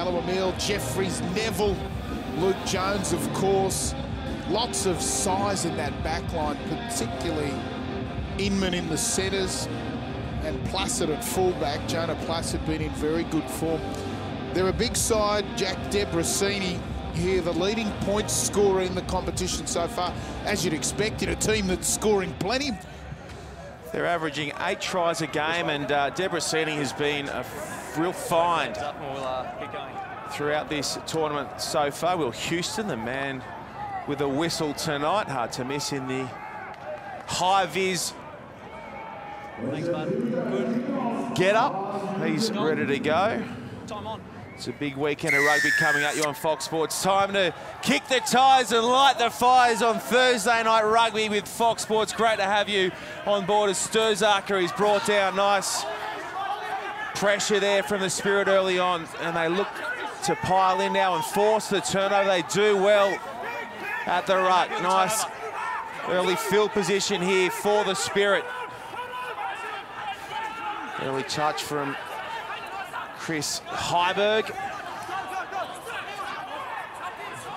Emil, Jeffries, Neville, Luke Jones, of course. Lots of size in that back line, particularly Inman in the centres and Placid at fullback. Jonah Placid been in very good form. They're a big side. Jack Debrasini here, the leading points scorer in the competition so far, as you'd expect in a team that's scoring plenty. They're averaging 8 tries a game, and Debrasini has been a real find throughout this tournament so far. Will Houston, the man with a whistle tonight, hard to miss in the high-vis get up. He's ready to go. Time on. It's a big weekend of rugby coming at you on Fox Sports. Time to kick the tyres and light the fires on Thursday night rugby with Fox Sports. Great to have you on board as Sturzaker is brought down. Nice pressure there from the Spirit early on, and they look to pile in now and force the turnover. They do well at the ruck. Nice early field position here for the Spirit. Early touch from Chris Heiberg.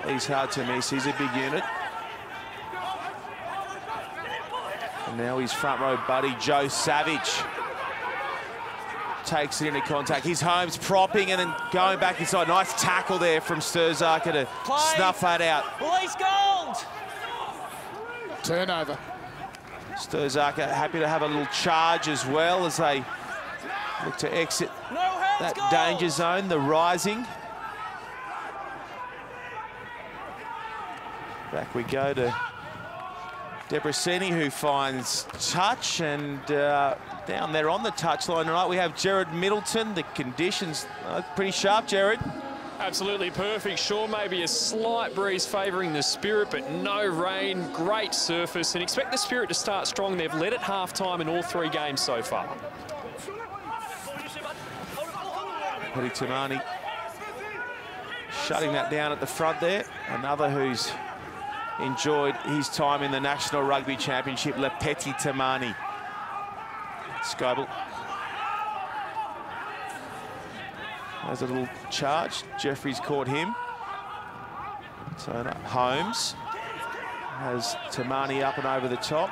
He's hard to miss. He's a big unit. And now his front row buddy, Joe Savage, takes it into contact. His Holmes propping and then going back inside. Nice tackle there from Sturzaker to snuff that out. Police gold! Turnover. Sturzaker happy to have a little charge as well as they look to exit that danger zone, the Rising. Back we go to Debrasini, who finds touch, and down there on the touchline tonight we have Jared Middleton. The conditions are pretty sharp, Jared. Absolutely perfect. Sure, maybe a slight breeze favouring the Spirit, but no rain, great surface, and expect the Spirit to start strong. They've led at half-time in all 3 games so far. Paddy Tamani shutting that down at the front there. Another who's enjoyed his time in the National Rugby Championship, Lepeti Tamani. Scoble has a little charge. Jeffries caught him. So Holmes has Tamani up and over the top.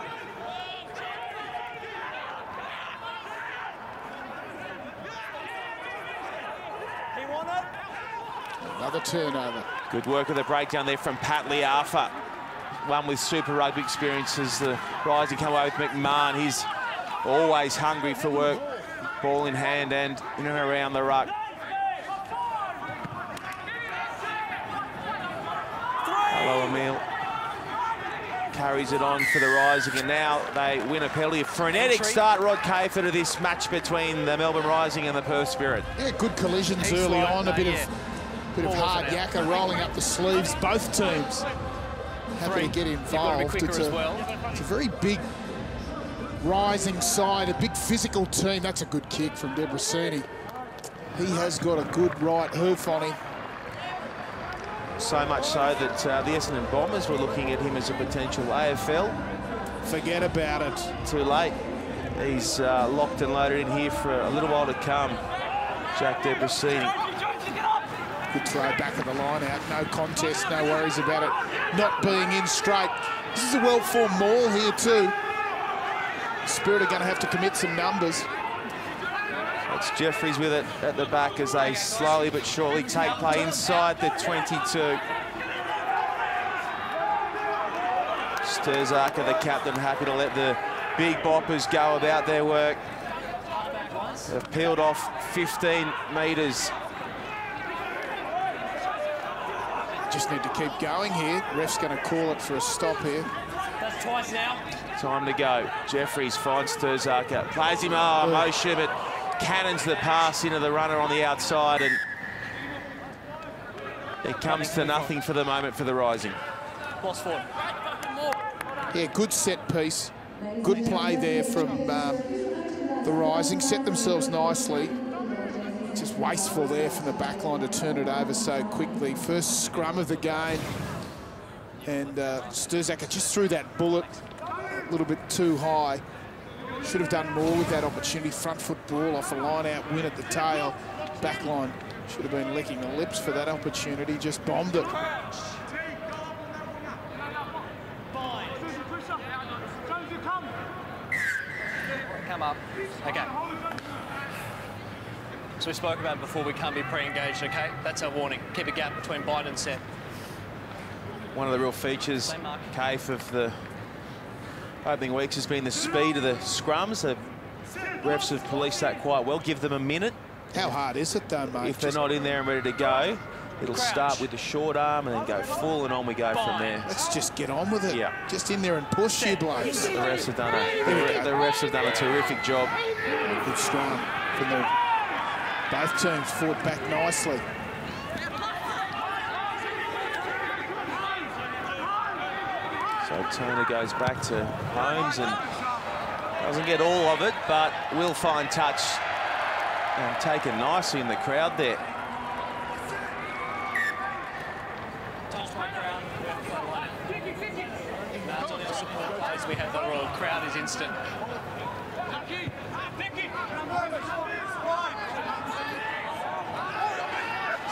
Another turnover. Good work of the breakdown there from Pat Liafa. One with Super Rugby experience as the Rising come away with McMahon. He's always hungry for work. Ball in hand and in and around the ruck. Hello, Emil. Carries it on for the Rising, and now they win a penalty. A frenetic start, Rod Cafer, to this match between the Melbourne Rising and the Perth Spirit. Yeah, good collisions early on. A bit of hard yakka rolling up the sleeves. Both teams happy to get involved. It's a very big Rising side, a big physical team. That's a good kick from Debrasini. He has got a good right hoof on him. So much so that the Essendon Bombers were looking at him as a potential AFL. Forget about it. Too late. He's locked and loaded in here for a little while to come. Jack Debrasini. Good throw back of the line out. No contest, no worries about it not being in straight. This is a well-formed maul here too. Spirit are going to have to commit some numbers. It's Jeffries with it at the back as they slowly but surely take play inside the 22. Sturzaker, the captain, happy to let the big boppers go about their work. They've peeled off 15 metres. Just need to keep going here. Ref's going to call it for a stop here. That's twice now. Time to go. Jeffries finds Sturzaker. Plays him motion, but cannons the pass into the runner on the outside, and it comes to nothing for the moment for the Rising. Lost forward. Yeah, good set piece. Good play there from the Rising. Set themselves nicely. Just wasteful there from the back line to turn it over so quickly. First scrum of the game. And Sturzaker just threw that bullet a little bit too high. Should have done more with that opportunity. Front foot ball off a line-out win at the tail. Back line Should have been licking the lips for that opportunity, just bombed it. Come up. Okay. So we spoke about before, we can't be pre-engaged, okay? That's our warning. Keep a gap between bind and set. One of the real features, Kafe, of the opening weeks has been the speed of the scrums. The refs have policed that quite well. Give them a minute. How hard is it though, mate? If they're not in there and ready to go, it'll start with the short arm and then go full, and on we go from there. Let's just get on with it. Yeah. Just in there and push you blokes. The refs have done a terrific job. Good scrum from the both teams, fought back nicely. So Turner goes back to Holmes and doesn't get all of it, but will find touch and taken nicely in the crowd there. We have the Royal crowd is instant.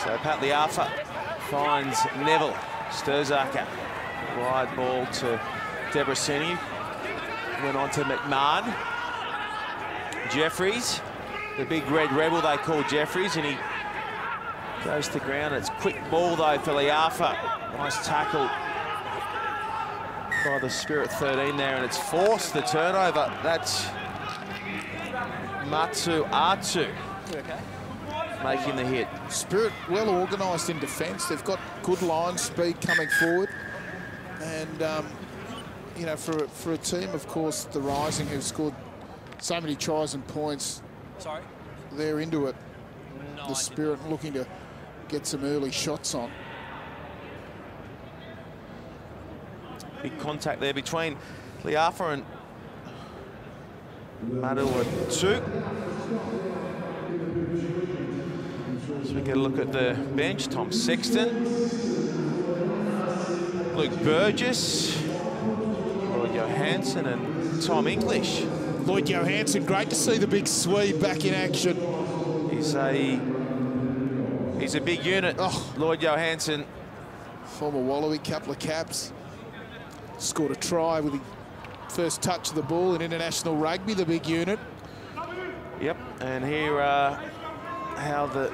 So Pat Liafa finds Neville. Sturzaker, wide ball to Debrasini. Went on to McMahon. Jeffries, the big red rebel they call Jeffries, and he goes to ground. It's quick ball though for Liafa. Nice tackle by the Spirit 13 there, and it's forced the turnover. That's Matsu Atu making the hit. Spirit well organised in defence. They've got good line speed coming forward, and you know, for a team, of course, the Rising, who've scored so many tries and points, they're into it. The Spirit looking to get some early shots on. Big contact there between Liafa and Matu. So we get a look at the bench. Tom Sexton, Luke Burgess, Lloyd Johansson and Tom English. Lloyd Johansson, great to see the big Swede back in action. He's a big unit, Lloyd Johansson. Former Wallaby, couple of caps. Scored a try with the first touch of the ball in international rugby, the big unit. Yep, and here how the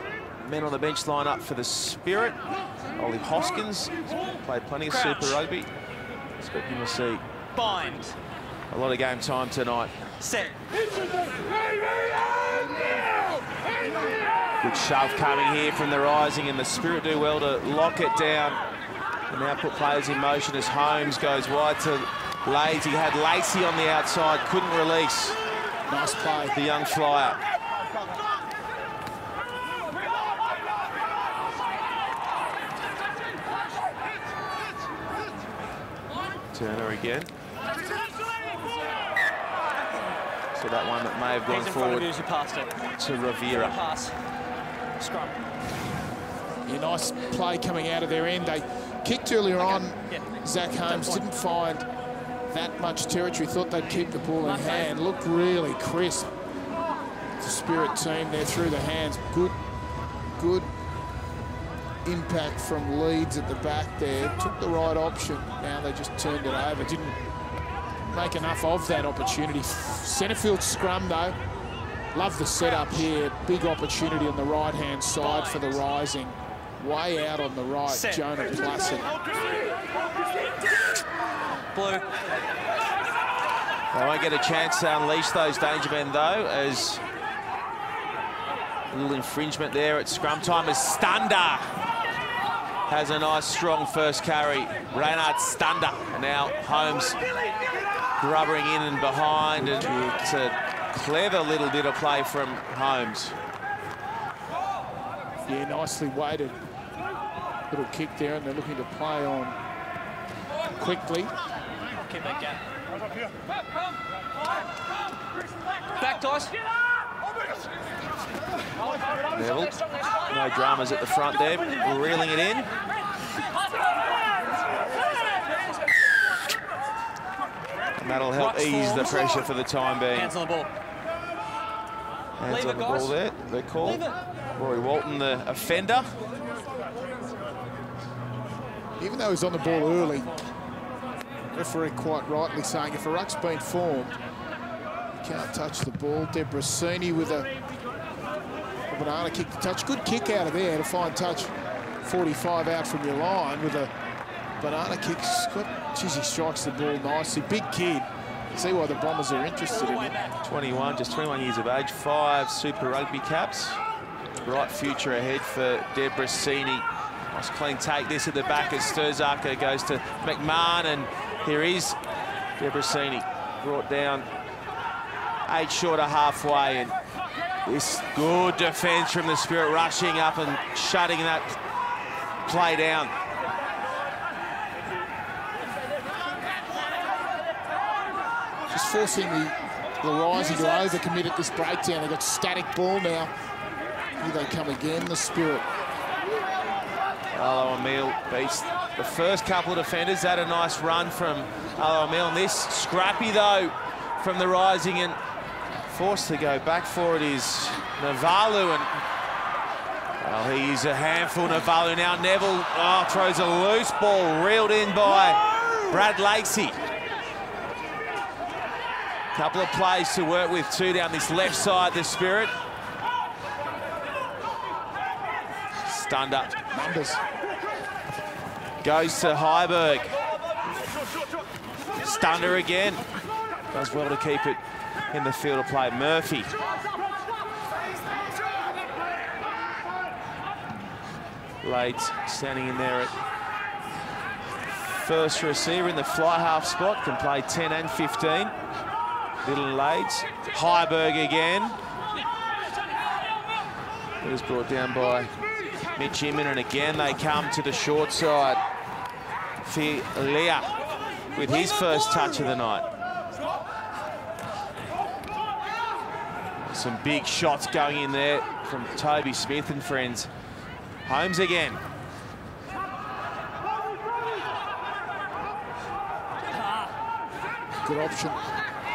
men on the bench line up for the Spirit. Ollie Hoskins played plenty of Super Rugby. Expecting to see Bind. a lot of game time tonight. Set. Good shove coming here from the Rising, and the Spirit do well to lock it down and now put players in motion as Holmes goes wide to Lades. He had Lacey on the outside, couldn't release. Nice play. The young flyer. Turner again. So that one that may have gone forward to Rivera. Pass. Scrum. Yeah, nice play coming out of their end. They kicked earlier on. Zach Holmes didn't find that much territory. Thought they'd keep the ball in hand. Looked really crisp. The Spirit team there through the hands. Good impact from Leeds at the back there. Took the right option. Now they just turned it over. Didn't make enough of that opportunity. Centrefield scrum though. Love the setup here. Big opportunity on the right-hand side for the Rising. Way out on the right, Jonah Placid. Blue. They won't get a chance to unleash those danger men though, as a little infringement there at scrum time as Stander has a nice strong first carry. Reynard Stander. And now Holmes grubbering in and behind, and it's a clever little bit of play from Holmes. Yeah, nicely weighted. Little kick there, and they're looking to play on quickly. Keep that gap. Back, Dice. Neville. No dramas at the front there, reeling it in. And that'll help ease the pressure for the time being. Hands on the ball. Hands on the ball there, they're called. Rory Walton, the offender. Even though he's on the ball early, referee quite rightly saying if a ruck's been formed, you can't touch the ball. Debrasini with a banana kick to touch. Good kick out of there to find touch 45 out from your line with a banana kick. Geez, he strikes the ball nicely. Big kid. See why the Bombers are interested in him. 21, just 21 years of age, 5 Super Rugby caps. Bright future ahead for Debrasini. Nice clean take this at the back as Sturzaker goes to McMahon, and here is Debrasini brought down 8 short of halfway, and this good defence from the Spirit rushing up and shutting that play down. Just forcing the Rising to overcommit at this breakdown. They've got static ball now. Here they come again, the Spirit. Arlo Emile beats the first couple of defenders. Had a nice run from Arlo Emile. And this scrappy, though, from the Rising, and forced to go back for it is Navalu. And well, he's a handful, Navalu. Now Neville throws a loose ball, reeled in by Brad Lacey. Couple of plays to work with too down this left side, the Spirit. Stunned up. Numbers. Goes to Heiberg. Stunned her again. Does well to keep it in the field of play. Murphy. Lades standing in there at first receiver in the fly half spot. Can play 10 and 15. Little Lades. Heiberg again. It was brought down by Mitch Inman, and again they come to the short side. Filia with his first touch of the night. Some big shots going in there from Toby Smith and friends. Holmes again. Good option.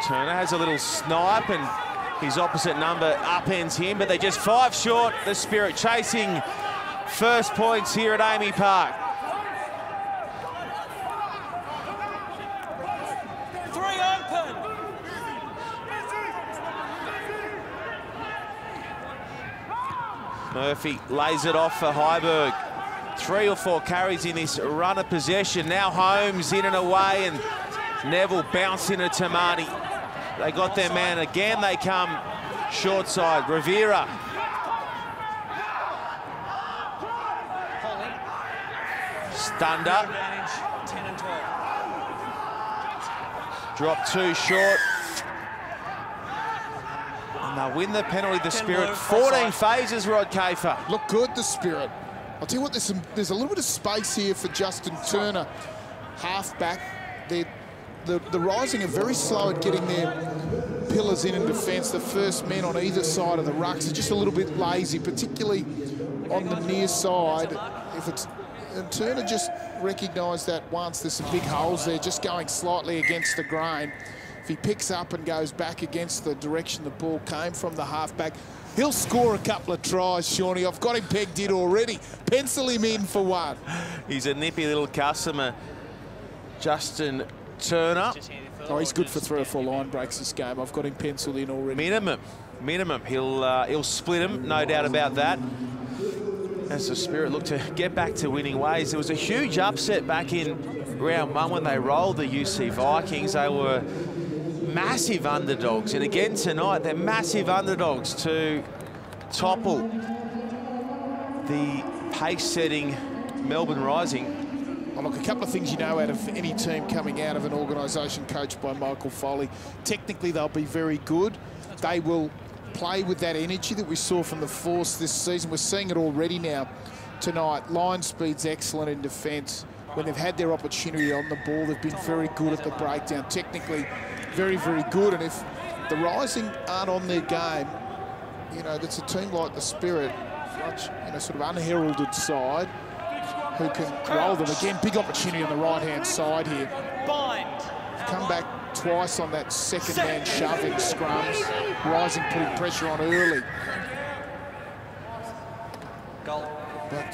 Turner has a little snipe, and his opposite number upends him, but they're just 5 short. The Spirit chasing first points here at AAMI Park. Murphy lays it off for Heiberg. 3 or 4 carries in this run of possession. Now Holmes in and away, and Neville bounced into Tamani. They got their man again. They come short side. Rivera. Stunned up. 10 and 12. Drop 2 short. And they'll win the penalty, the Spirit. 14 phases, Rod Kafer. Look good, the Spirit. I'll tell you what, there's a little bit of space here for Justin Turner, half-back. The Rising are very slow at getting their pillars in defence. The first men on either side of the rucks are just a little bit lazy, particularly on the near side. And Turner just recognised that once. There's some big holes there, just going slightly against the grain. If he picks up and goes back against the direction the ball came from the half-back, he'll score a couple of tries, Shawnee. I've got him pegged in already. Pencil him in for 1. He's a nippy little customer, Justin Turner. Oh, he's good for 3 or 4 line breaks this game. I've got him penciled in already. Minimum. He'll split him, no doubt about that. As the Spirit look to get back to winning ways. There was a huge upset back in round 1 when they rolled the UC Vikings. They were massive underdogs, and again tonight they're massive underdogs to topple the pace-setting Melbourne Rising. Oh, look, a couple of things you know out of any team coming out of an organisation coached by Michael Foley. Technically, they'll be very good. They will play with that energy that we saw from the Force this season. We're seeing it already now tonight. Line speed's excellent in defence. When they've had their opportunity on the ball, they've been very good at the breakdown. Technically, very, very good. And if the Rising aren't on their game, you know, that's a team like the Spirit, much, you know, sort of unheralded side, who can roll them. Again, big opportunity on the right-hand side here. Come back twice on that second man shove in scrums. Rising putting pressure on early. Goal. But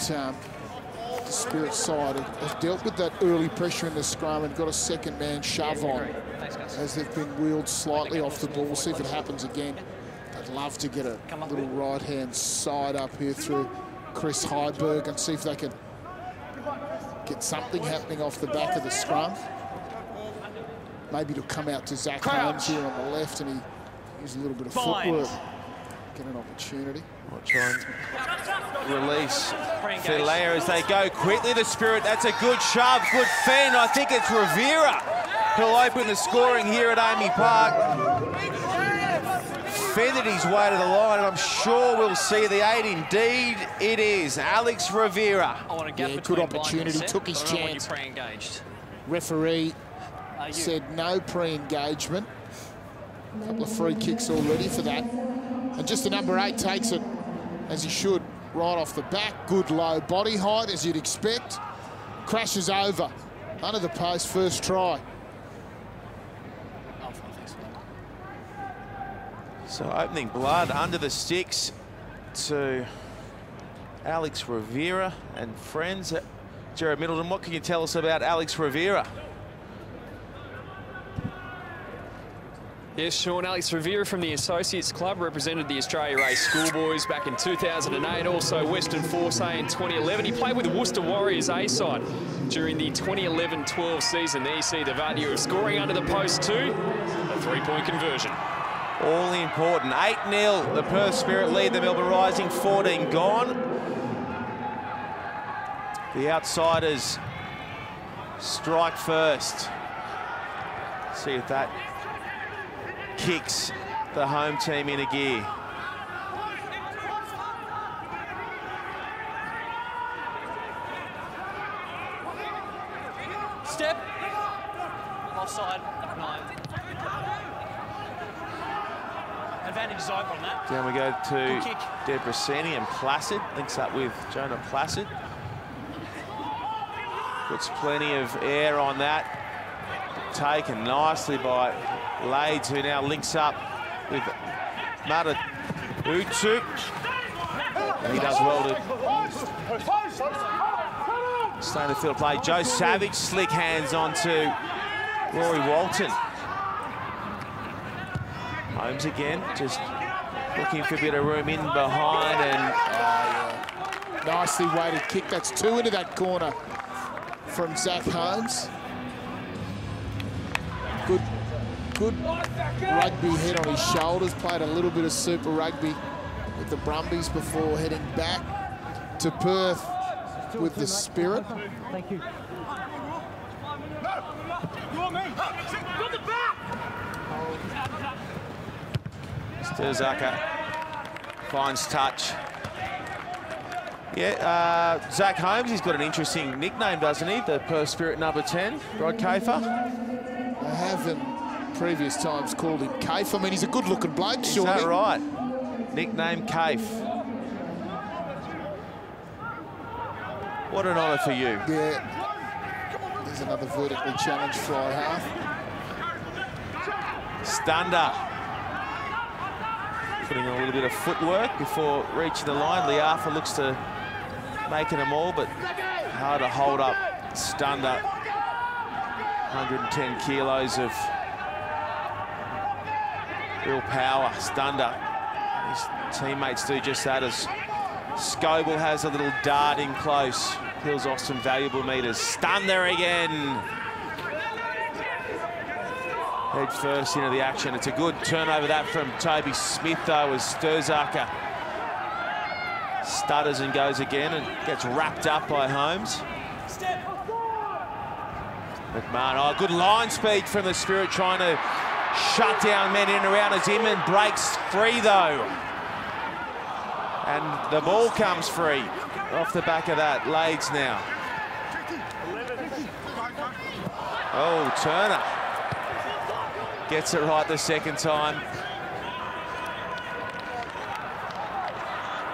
the Spirit side have dealt with that early pressure in the scrum and got a second man shove on as they've been wheeled slightly off the ball. We'll see if it happens again. I'd love to get a little right-hand side up here through Chris Heiberg and see if they can get something happening off the back of the scrum. Maybe it'll come out to Zach Holmes here on the left and he use a little bit of footwork. Get an opportunity. I'll try and release Philaire as they go quickly. The Spirit, that's a good shove, good fend. I think it's Rivera who'll open the scoring here at AAMI Park. Fended his way to the line, and I'm sure we'll see the 8. Indeed, it is Alex Rivera. Yeah, good opportunity, took his chance. Referee said no pre-engagement. A couple of free kicks already for that. And just the number 8 takes it, as he should, right off the back. Good low body height, as you'd expect. Crashes over, under the post, first try. So opening blood under the sticks to Alex Rivera and friends. Jared Middleton, what can you tell us about Alex Rivera? Yes, Sean, Alex Rivera from the Associates Club represented the Australia Race Schoolboys back in 2008, also Western Force A in 2011. He played with the Worcester Warriors A side during the 2011-12 season. There you see the value of scoring under the post too, a 3-point conversion. All important. 8-0, the Perth Spirit lead the Melbourne Rising, 14 gone. The outsiders strike first. See if that kicks the home team in a gear. Step. Offside. No. Advantage is over on that. Down we go to Debrasini and Placid. Links up with Jonah Placid. Puts plenty of air on that. Taken nicely by Lades, who now links up with Mata Utu. He does well to stay in the field play. Joe Savage, slick hands onto Rory Walton. Holmes again, just looking for a bit of room in behind, and nicely weighted kick. That's 2 into that corner from Zach Holmes. Good rugby head on his shoulders. Played a little bit of Super Rugby with the Brumbies before heading back to Perth with the Spirit. Thank you. Sturzaka finds touch. Yeah, Zach Holmes, he's got an interesting nickname, doesn't he? The Perth Spirit number 10, Rod Kafer. I have in previous times called him Kafe. I mean, he's a good-looking bloke, surely. Is that right? Nickname Kafe. What an honour for you. Yeah. There's another vertically challenged fly half. Stunder. Putting on a little bit of footwork before reaching the line. Liafa looks to making them all, but hard to hold up Stunder. 110 kilos of real power. Stunder. His teammates do just that as Scoble has a little dart in close. Peels off some valuable meters. Stunder again. Head first into the action. It's a good turnover that from Toby Smith, though, as Sturzaka stutters and goes again and gets wrapped up by Holmes. McMahon, oh, good line speed from the Spirit, trying to shut down men in and around as Inman breaks free, though. And the ball comes free off the back of that. Lades now. Oh, Turner. Gets it right the second time.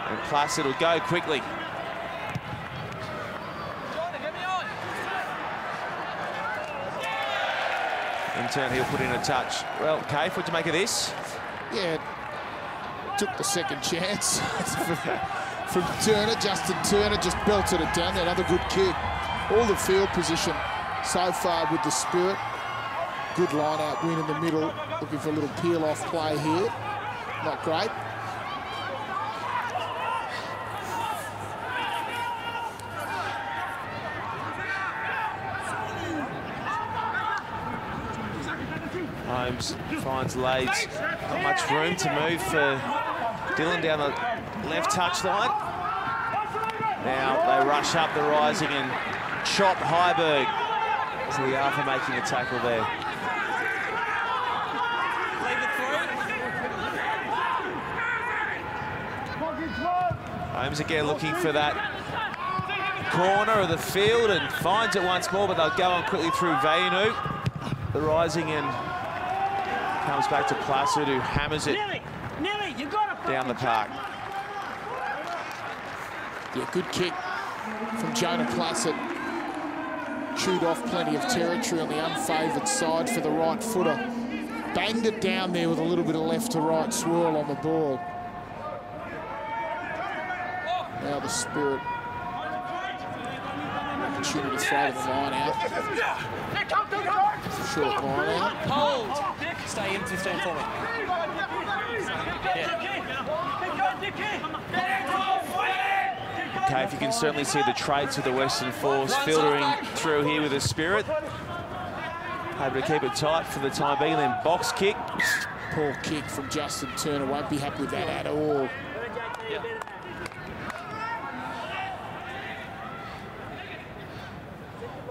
And Placid will go quickly. In turn, he'll put in a touch. Well, Cave, what do you make of this? Yeah, took the second chance from Turner. Justin Turner just belted it down. Another good kick. All the field position so far with the Spirit. Good line-out win in the middle. Looking for a little peel-off play here. Not great. Holmes finds Lades. Not much room to move for Dylan down the left touchline. Now they rush up the Rising and chop Heiberg. So the Arthur making a tackle there. Holmes again looking for that corner of the field and finds it once more, but they'll go on quickly through Vainu. The Rising and comes back to Placid, who hammers it down the park. Yeah, good kick from Jonah Placid. Chewed off plenty of territory on the unfavoured side for the right footer. Banged it down there with a little bit of left to right swirl on the ball. Now the Spirit. Opportunity to throw the line out. Short line out. Hold. Stay in 15 for me. Okay, if you can certainly see the traits of the Western Force filtering through here with the Spirit. Able to keep it tight for the time being, then box kick. Poor kick from Justin Turner. Won't be happy with that at all. Yeah.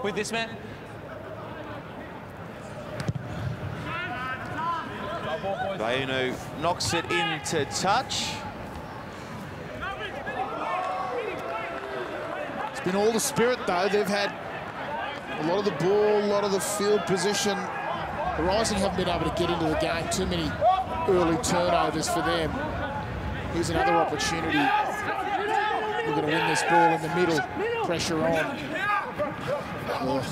With this man. Vainu knocks it into touch. It's been all the Spirit, though. They've had a lot of the ball, a lot of the field position. The Rising haven't been able to get into the game. Too many early turnovers for them. Here's another opportunity. We're going to win this ball in the middle. Pressure on. Oh.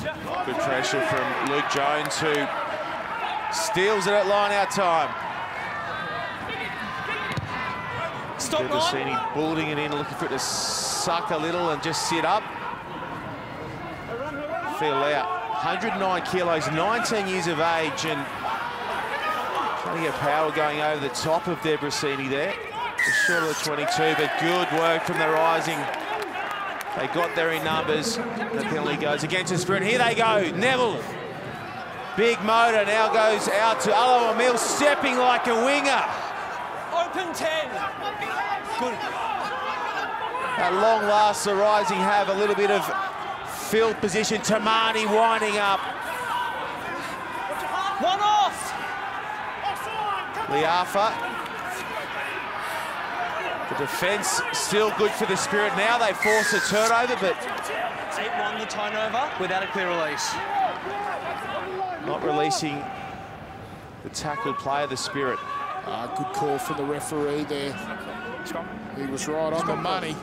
Good pressure from Luke Jones, who steals it at line-out time. Stop, Debrasini bulleting it in, looking for it to suck a little and just sit up. Feel out. 109 kilos, 19 years of age, and plenty of power going over the top of Debrasini there. Just short of the 22, but good work from the Rising. They got there in numbers. The penalty goes against the Spirit. Here they go. Neville. Big motor now goes out to Aloha Mills, stepping like a winger. Open 10. Good. At long last, the Rising have a little bit of field position. Tamani winding up. One off. Liafa. The defence still good for the Spirit now. They force a turnover, but 8-1 the turnover without a clear release. not releasing the tackled player, the Spirit. Good call from the referee there. He was right on the money.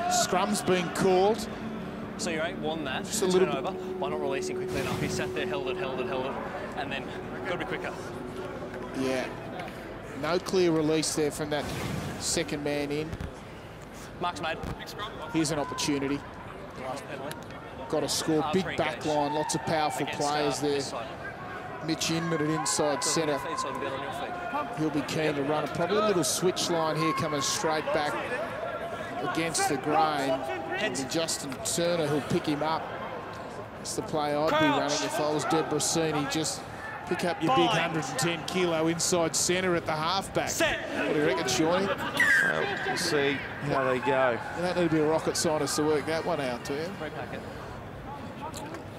Scrum's been called. So you're 8-1 that, Just a little turnover, by not releasing quickly enough. He sat there, held it, and then got to be quicker. Yeah. No clear release there from that second man in. Mark's made. Here's an opportunity. Last penalty. Got to score. Big back line, lots of powerful players there. Mitch Inman at inside centre. He'll be keen to run it. Probably a little switch line here coming straight back against the grain. And Justin Turner, who'll pick him up. That's the play I'd be running if I was Debrasini. Just pick up your big 110-kilo inside centre at the halfback. What do you reckon, Shawnee? Well, we'll see how they go. You don't need to be a rocket scientist to work that one out, do you?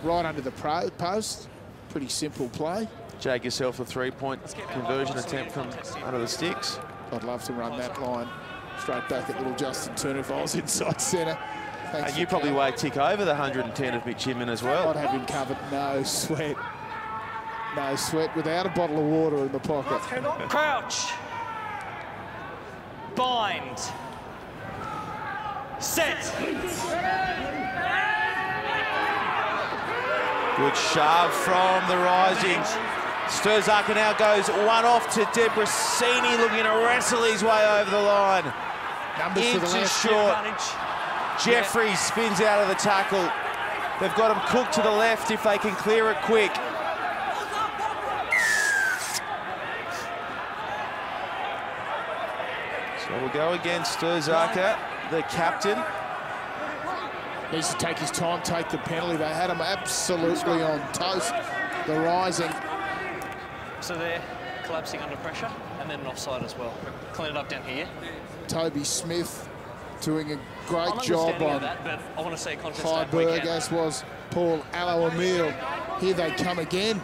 Right under the post. Pretty simple play. Jag yourself a three-point conversion attempt from under the sticks. I'd love to run that line straight back at little Justin Turner if I was inside centre. And you probably weigh tick over the 110 of Mitch Inman as well. I'd have him covered, no sweat. No sweat, without a bottle of water in the pocket. Crouch. Bind. Set. Good shove from the Rising. Sturzaka now goes one off to Debrasini, looking to wrestle his way over the line. Numbers to the left. Short. Jeffries spins out of the tackle. They've got him cooked to the left if they can clear it quick. So we'll go against Sturzaka, the captain. Needs to take his time, take the penalty. They had him absolutely on toast, the Rising. So they're collapsing under pressure, and then an offside as well. Clean it up down here. Toby Smith doing a great I'm job understanding on of that, but I want to see a contest Heiberg, as was Paul Aloamil. Here they come again.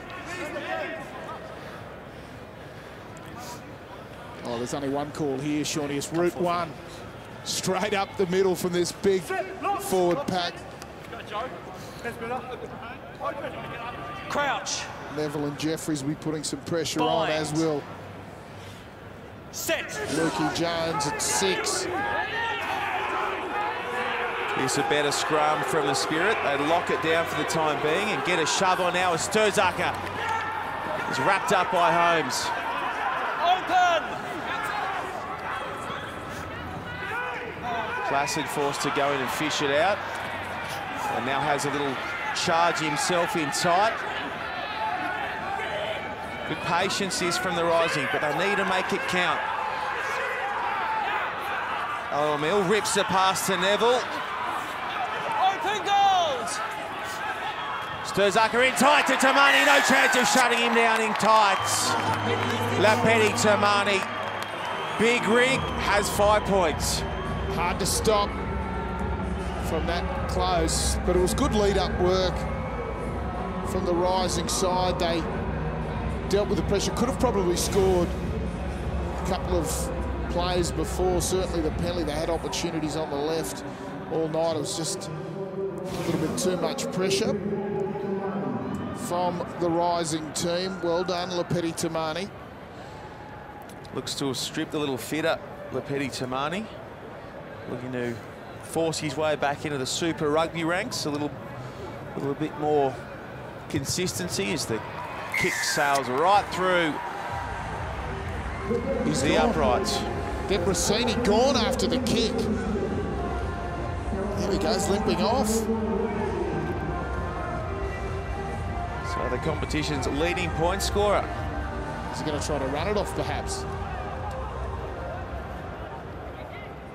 Oh, there's only one call here, Shawnee. It's route one. Straight up the middle from this big forward pack. Crouch. Neville and Jeffries will be putting some pressure on, as will Set. Lukey Jones at 6. Here's a better scrum from the Spirit. They lock it down for the time being and get a shove on now as Sturzaka is wrapped up by Holmes. Open. Placid forced to go in and fish it out. And now has a little charge himself in tight. Good patience is from the Rising, but they need to make it count. O'Mill rips the pass to Neville. Open goals. Sturzaka in tight to Tamani. No chance of shutting him down in tights. Lapeti Tamani. Big Rig has 5 points. Hard to stop from that close, but it was good lead-up work from the Rising side. They dealt with the pressure, could have probably scored a couple of plays before. Certainly the penalty, they had opportunities on the left all night. It was just a little bit too much pressure from the Rising team. Well done, Lapeti Tamani. Looks to have stripped a little fitter, Lapeti Tamani. Looking to force his way back into the Super Rugby ranks. A little bit more consistency as the kick sails right through the uprights. Debrasini gone after the kick. There he goes, limping off. So the competition's leading point scorer. Is he going to try to run it off, perhaps?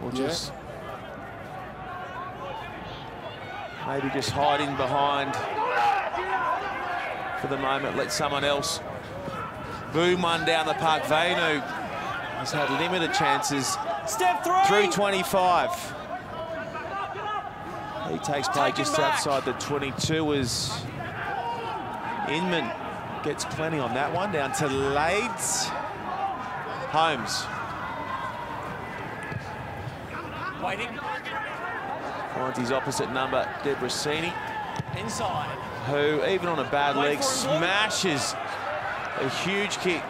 Or just maybe just hiding behind for the moment. Let someone else boom one down the park. Vainu has had limited chances. Step 3. Through 25. He takes play just outside the 22 as Inman gets plenty on that one. Down to Lades. Holmes. Waiting. Finds his opposite number, Debrasini, Inside. who, even on a bad leg, smashes a huge kick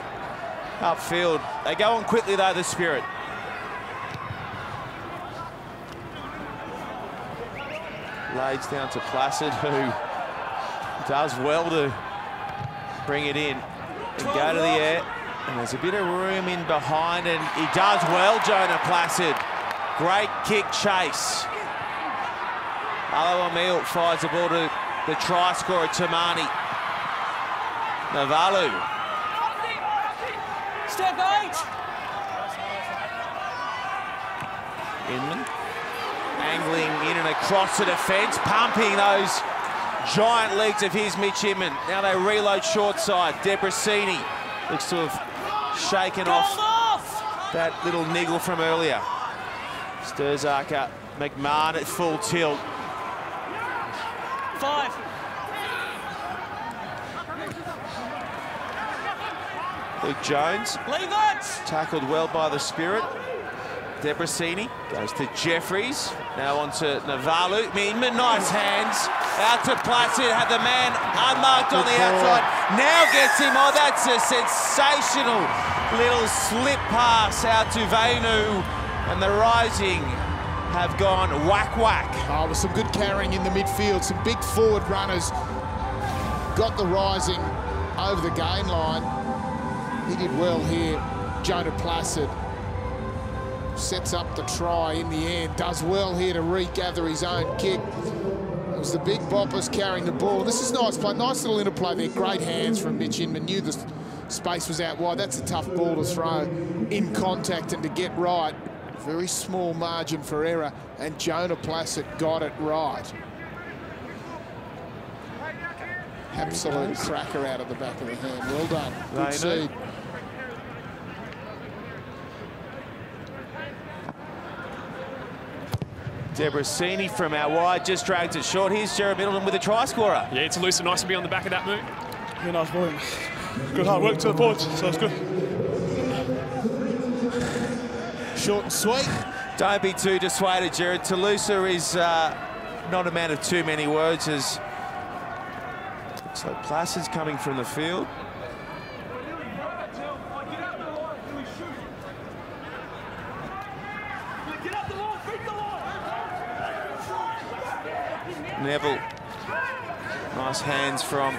upfield. They go on quickly, though, the Spirit. Lades down to Placid, who does well to bring it in and go to the air. And there's a bit of room in behind, and he does well, Jonah Placid. Great kick chase. Aloamil fires the ball to the try scorer, Tamani. Navalu. Step 8. Inman. Angling in and across the defence, pumping those giant legs of his, Mitch Inman. Now they reload short side. Debrasini looks to have shaken off that little niggle from earlier. Sturzaka, McMahon at full tilt. 5. Luke Jones. Leave it. Tackled well by the Spirit. Debrasini goes to Jeffries. Now on to Navalu. Inman, nice hands. Out to Placid. Had the man unmarked on the outside. Now gets him. Oh, that's a sensational little slip pass out to Vainu. And the Rising have gone whack-whack. Oh, with some good carrying in the midfield. Some big forward runners got the Rising over the game line. He did well here. Jonah Placid sets up the try in the end, does well here to regather his own kick. It was the big boppers carrying the ball. This is nice play, nice little interplay there. Great hands from Mitch Inman, knew the space was out wide. That's a tough ball to throw in contact and to get right. Very small margin for error, and Jonah Placid got it right. Absolute cracker out of the back of the hand. Well done. Good seed. Debrasini from out wide just dragged it short. Here's Jared Middleton with a try scorer. Yeah, it's loose and nice to be on the back of that move. Yeah, nice ball. Good hard work to the forwards, so it's good. Short and sweet. Don't be too dissuaded, Jared. Toulousa is not a man of too many words. As so Placid's coming from the field. Neville, nice hands from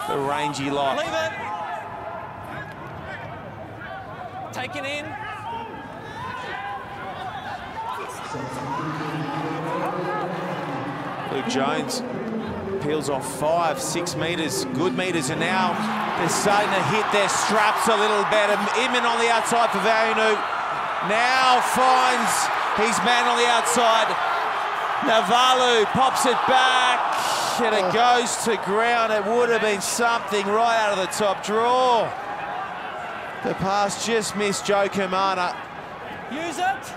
the rangy lot. Leave it. Take it in. Luke Jones peels off 5, 6 metres, good metres, and now they're starting to hit their straps a little better. Inman on the outside for Vainu. Now finds his man on the outside. Navalu pops it back, and it goes to ground. It would have been something right out of the top draw. The pass just missed Joe Kamana. Use it.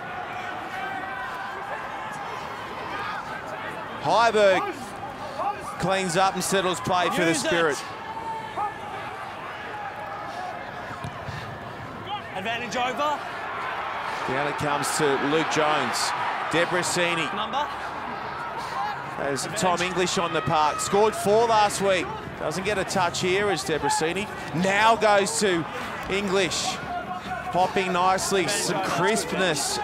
Heiberg cleans up and settles play for the Spirit. Advantage over. Down it comes to Luke Jones. Debrasini. Number. There's Tom English on the park. Scored 4 last week. Doesn't get a touch here as Debrasini. Now goes to English. Popping nicely. Some crispness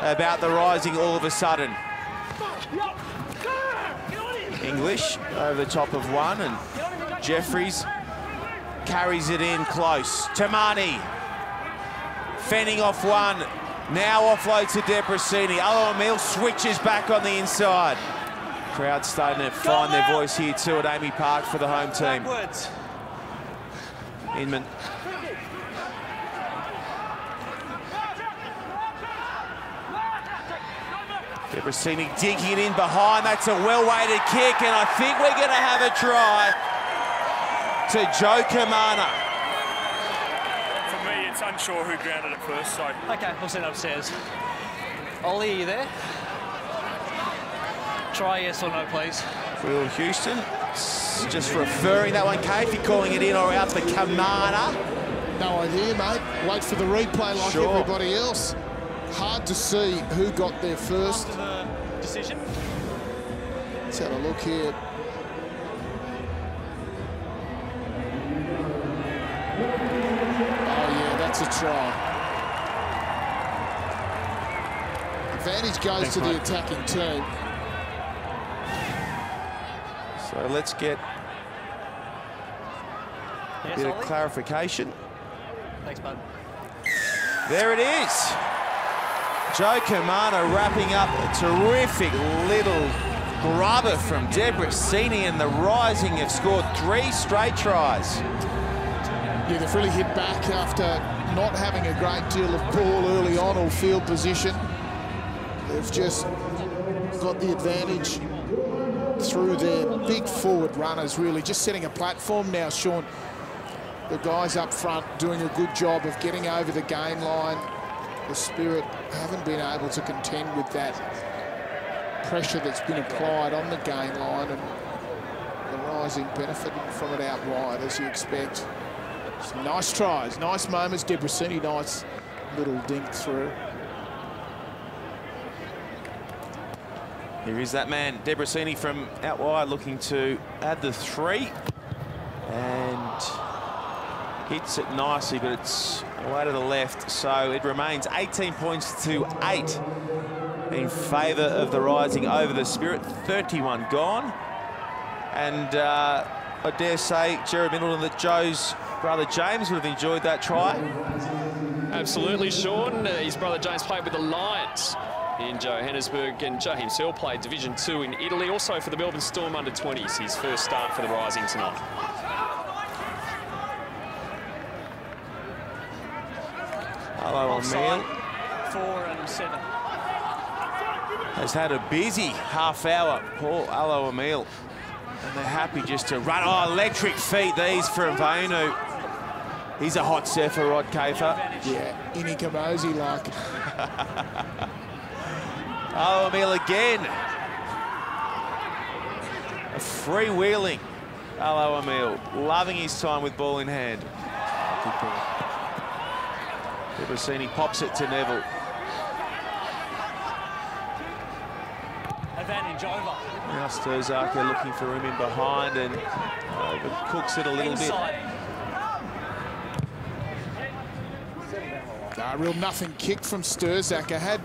about the Rising all of a sudden. English over the top of one, and Jeffries carries it in close. Tamani fending off one. Now offload to Debrasini. Emil switches back on the inside. Crowd starting to find their voice here too at AAMI Park for the home team. Backwards. Inman. Debrasini digging it in behind. That's a well-weighted kick, and I think we're going to have a try to Joe Kamana. For me, it's unsure who grounded it first, so... Okay, we'll send it upstairs. Ollie, are you there? Try yes or no, please. Will Houston just referring that one. Kate, if you're calling it in or out for Kamana. No idea, mate. Wait for the replay like everybody else. Hard to see who got there first. After the decision. Let's have a look here. Oh, yeah, that's a try. Advantage goes to the attacking team. So let's get a bit of clarification. Thanks, bud. There it is. Joe Kamana wrapping up a terrific little grubber from Debrasini, and the Rising have scored 3 straight tries. Yeah, they've really hit back after not having a great deal of ball early on or field position. They've just got the advantage through their big forward runners, really. Just setting a platform now, Sean. The guys up front doing a good job of getting over the game line. The Spirit haven't been able to contend with that pressure that's been applied on the game line, and the Rising benefiting from it out wide, as you expect. Some nice tries, nice moments. Debrasini, nice little dink through. Here is that man, Debrasini from out wide, looking to add the 3. And hits it nicely, but it's away to the left. So it remains 18 points to 8 in favour of the Rising over the Spirit. 31 gone. And I dare say, Jared Middleton, that Joe's brother James would have enjoyed that try. Absolutely, Sean. His brother James played with the Lions in Johannesburg, and Joe himself played Division 2 in Italy, also for the Melbourne Storm under-20s, his first start for the Rising tonight. Hello, Emil. 4 and 7. Has had a busy half hour, Paul Hello, Emil. And they're happy just to run. Oh, electric feet, these from Vainu. He's a hot surfer, Rod Kafer. Yeah, Inikamosi like. Hello, Emil again. A freewheeling Hello, Emil. Loving his time with ball in hand. Good ball. Debrasini pops it to Neville. Advantage over. Now Sturzaker looking for him in behind and cooks it a little Inside. bit. Real nothing kick from Sturzaker. Had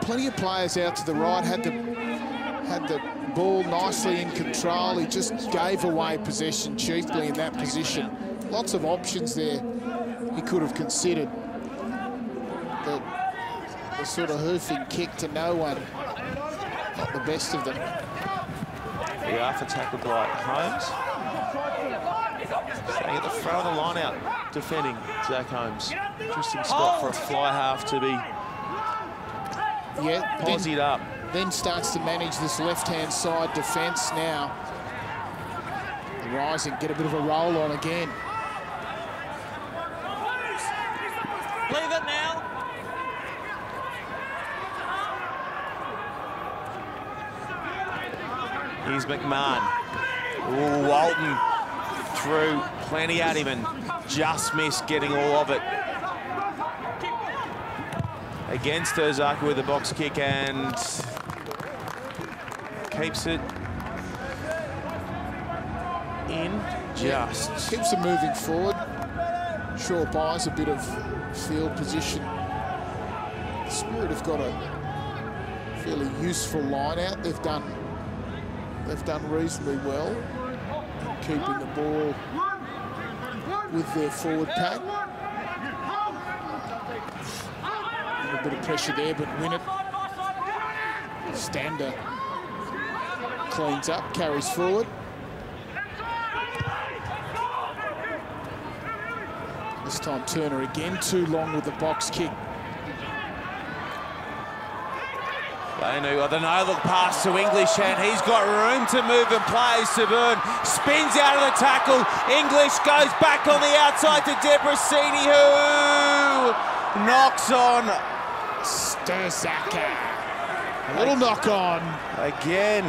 plenty of players out to the right. Had the ball nicely in control. He just gave away possession cheaply in that position. Lots of options there he could have considered. The sort of hoofing kick to no one. Not the best of them. The Arthur tackled by Holmes. Staying at the front of the line out, defending Zach Holmes. Interesting spot for a fly half to be posied up. Then starts to manage this left-hand side defence now. The Rising get a bit of a roll on again. Leave it now. Here's McMahon. Ooh, Walton threw plenty at him and just missed getting all of it. Again, Sturzaker with a box kick and keeps it in just. Keeps them moving forward. Sure buys a bit of field position. Spirit have got a fairly useful line out. They've done reasonably well in keeping the ball with their forward pack. A little bit of pressure there, but win it. Stander cleans up, carries forward. This time Turner again, too long with the box kick. Vainu, the no-look pass to English, and he's got room to move and plays to Burn. Spins out of the tackle. English goes back on the outside to Debrasini, who knocks on Sturzaker. A little knock on. Again.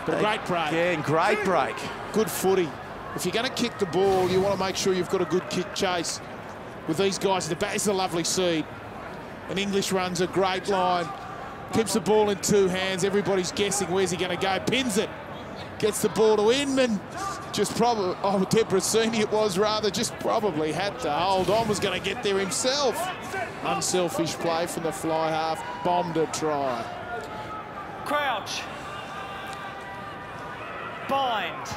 But a great break. Again, great break. Good footy. If you're going to kick the ball, you want to make sure you've got a good kick chase. With these guys at the back, it's a lovely seed. And English runs a great line. Keeps the ball in two hands. Everybody's guessing where's he going to go. Pins it. Gets the ball to Inman. Just probably, Debrasini it was rather, just probably had to hold on. Was going to get there himself. Unselfish play from the fly half. Bombed a try. Crouch. Bind.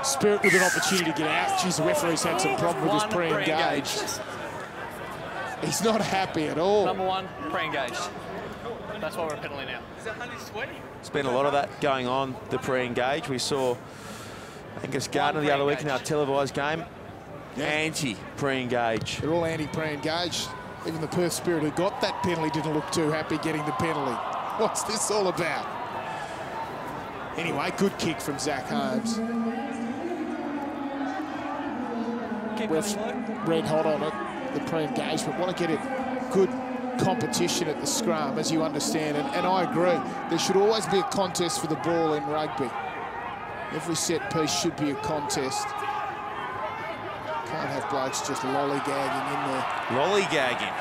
Spirit with an opportunity to get out. Geez, the referee's had some problem with his pre-engage. He's not happy at all. Number 1, pre-engaged. That's why we're penalty now. There's been a lot of that going on, the pre-engage. We saw Angus Gardner the other week in our televised game. Yeah. Anti-pre-engage. They're all anti-pre-engage. Even the Perth Spirit who got that penalty didn't look too happy getting the penalty. What's this all about? Anyway, good kick from Zach Holmes. Ref's red hot on it, the pre-engagement. Want to get it good competition at the scrum, as you understand. And I agree. There should always be a contest for the ball in rugby. Every set piece should be a contest. Can't have blokes just lollygagging in there. Lollygagging.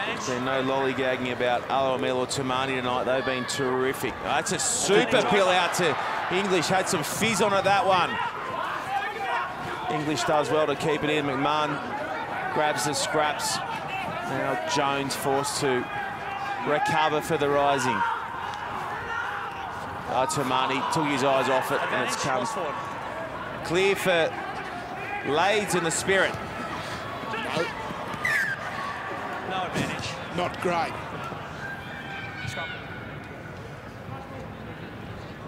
There's been no lollygagging about Aloamel or Tamani tonight. They've been terrific. That's a super pill out to English. Had some fizz on it, that one. English does well to keep it in. McMahon grabs the scraps. Now Jones forced to recover for the Rising. Tamani took his eyes off it, and it's come clear for Lades and the Spirit. No advantage. Not great.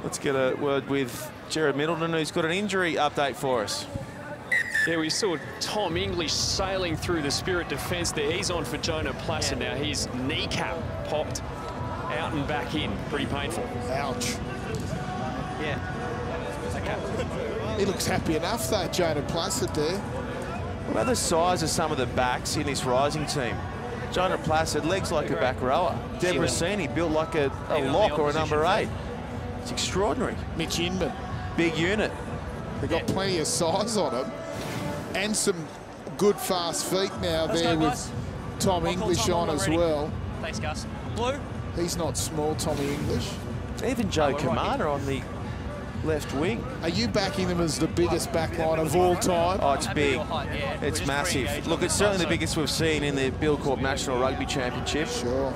Let's get a word with Jared Middleton, who's got an injury update for us. Yeah, we saw Tom English sailing through the Spirit defence there. He's on for Jonah Placid now. His kneecap popped out and back in. Pretty painful. Ouch. Yeah. Okay. He looks happy enough, though, Jonah Placid there. What about the size of some of the backs in this Rising team? Jonah Placid, legs like a back rower. Debrasini built like a lock or a number 8. It's extraordinary. Mitch Inman. Big unit. They've got plenty of size on him. And some good fast feet now there with Tom English on as well. Thanks, Gus. Blue? He's not small, Tommy English. Even Joe Kamara on the left wing. Are you backing them as the biggest backline of all time? Oh, it's big. It's massive. Look, it's certainly the biggest we've seen in the Bill Corp National Rugby Championship. Sure.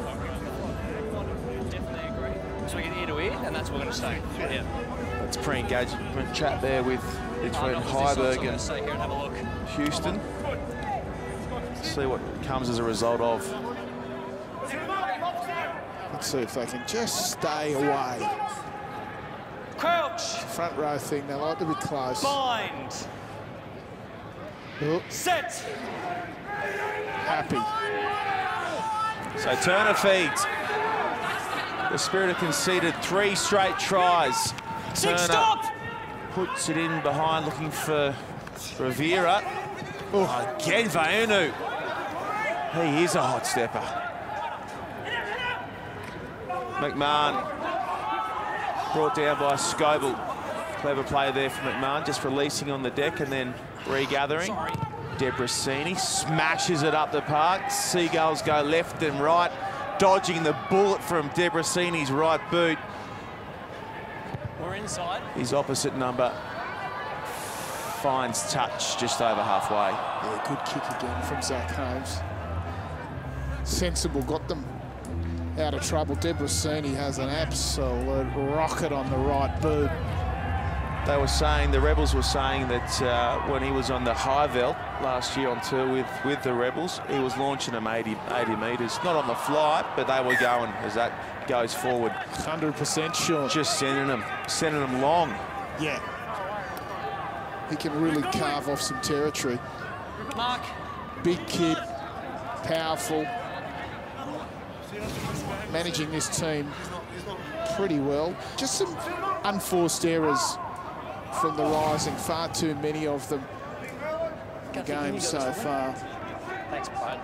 Definitely agree. So we get ear to ear, and that's what we're going to say. Yeah. It's pre-engagement chat there with between Heiberg and Houston. See what comes as a result of. Let's see if they can just stay away. Crouch. Front row thing, they like to be close. Bind. Oh. Set. Happy. So Turner feeds. The Spirit have conceded 3 straight tries. Turner Stop. puts it in behind, looking for Rivera. Oh, again, Vainu. He is a hot stepper. McMahon brought down by Scoble. Clever play there from McMahon, just releasing on the deck and then regathering. Debrasini smashes it up the park. Seagulls go left and right, dodging the bullet from Debrasini's right boot. We're inside. His opposite number finds touch just over halfway. Yeah, good kick again from Zach Holmes. Sensible, got them out of trouble. Debrasini has an absolute rocket on the right boot. They were saying, the Rebels were saying that when he was on the high veld last year on tour with the Rebels, he was launching them 80 metres. Not on the fly, but they were going as that goes forward. 100% sure. Just sending them long. Yeah. He can really carve off some territory. Mark. Big kid, powerful. Managing this team pretty well. Just some unforced errors from the Rising. Far too many of them in the game so far. Thanks, bud.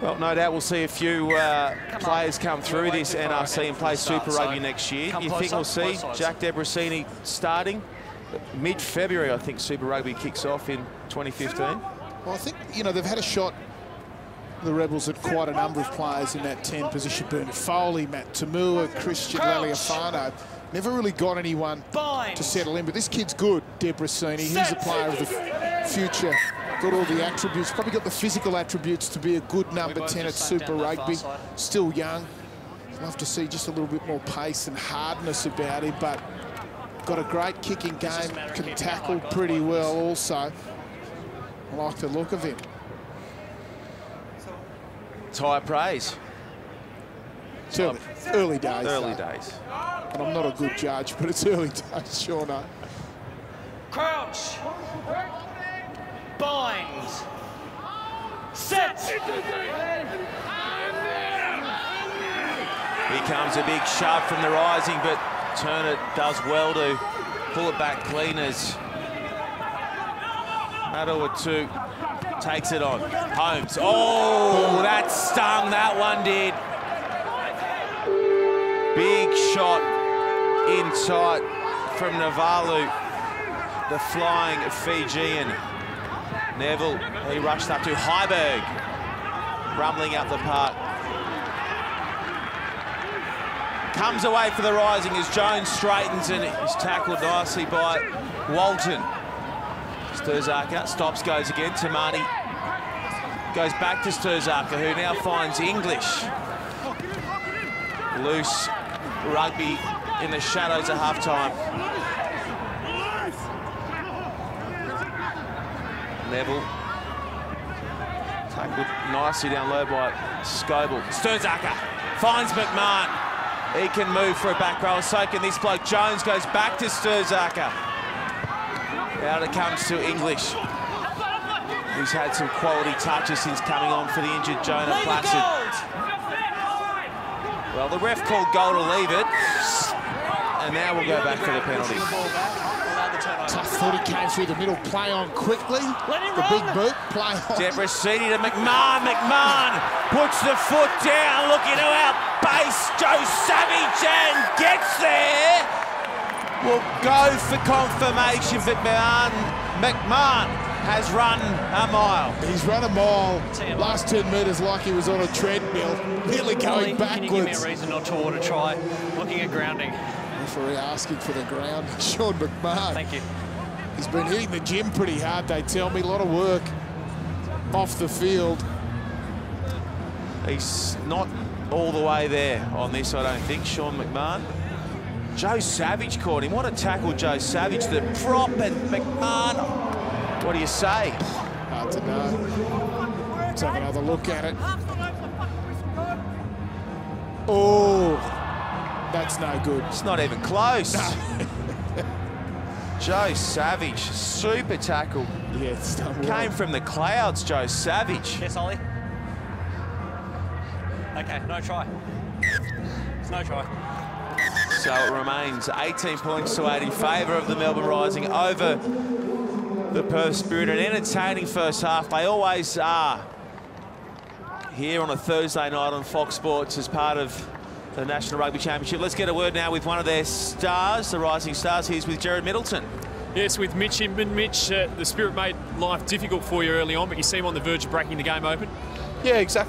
Well, no doubt we'll see a few players come through this NRC and play Super Rugby next year. You think we'll see Jack Debrasini starting? Mid-February, I think Super Rugby kicks off in 2015. Well, I think, you know, they've had a shot, the Rebels, at quite a number of players in that 10 position. Bernard Foley, Matt Tamua, Christian Laliafano. Never really got anyone to settle in, but this kid's good, Debrasini. He's a player of the future. Got all the attributes, probably got the physical attributes to be a good number 10 at Super Rugby. Still young. Love to see just a little bit more pace and hardness about him, but got a great kicking game, can tackle pretty well also. I like the look of him. It's high praise. It's early days. Early days. And I'm not a good judge, but it's early days, sure no. Crouch. Bind. Set. Here comes a big shove from the Rising, but Turner does well to pull it back clean as Adawatu takes it on. Holmes. Oh, that stung, that one did. Big shot in tight from Navalu, the flying Fijian. Neville, he rushed up to Heiberg, rumbling up the park. Comes away for the Rising as Jones straightens and is tackled nicely by Walton. Sturzaka stops, goes again. Tamani Goes back to Sturzaker, who now finds English. Loose rugby in the shadows of half-time. Neville. Tackled nicely down low by Scoble. Sturzaker finds McMahon. He can move for a back row. So can this bloke. Jones goes back to Sturzaker. Out it comes to English, who's had some quality touches since coming on for the injured Jonah Placid. Well, the ref called goal to leave it, and now we'll go back for the penalty. Tough foot, he came through the middle, play on quickly. The big boot, play on. Debrasini to McMahon. McMahon puts the foot down, looking to outpace Joe Savage and gets there. Will go for confirmation, but McMahon has run a mile. He's run a mile. Last 10 metres like he was on a treadmill, nearly going backwards. Can you give me a reason not to order try? Looking at grounding. Referee asking for the ground. Sean McMahon. Thank you. He's been hitting the gym pretty hard, they tell me. A lot of work off the field. He's not all the way there on this, I don't think, Sean McMahon. Joe Savage caught him. What a tackle, Joe Savage. The prop and McMahon. What do you say? Hard to know. Let's have another look at it. Oh, that's no good. It's not even close. No. Joe Savage, super tackle. Yeah, it's done well. Came from the clouds, Joe Savage. Yes, Ollie. Okay, no try. It's no try. So it remains 18 points to 8 in favour of the Melbourne Rising over the Perth Spirit. An entertaining first half. They always are here on a Thursday night on Fox Sports as part of the National Rugby Championship. Let's get a word now with one of their stars, the Rising Stars. He's with Jared Middleton. Yes, with Mitch Inman. Mitch, the Spirit made life difficult for you early on, but you seem on the verge of breaking the game open. Yeah, exactly.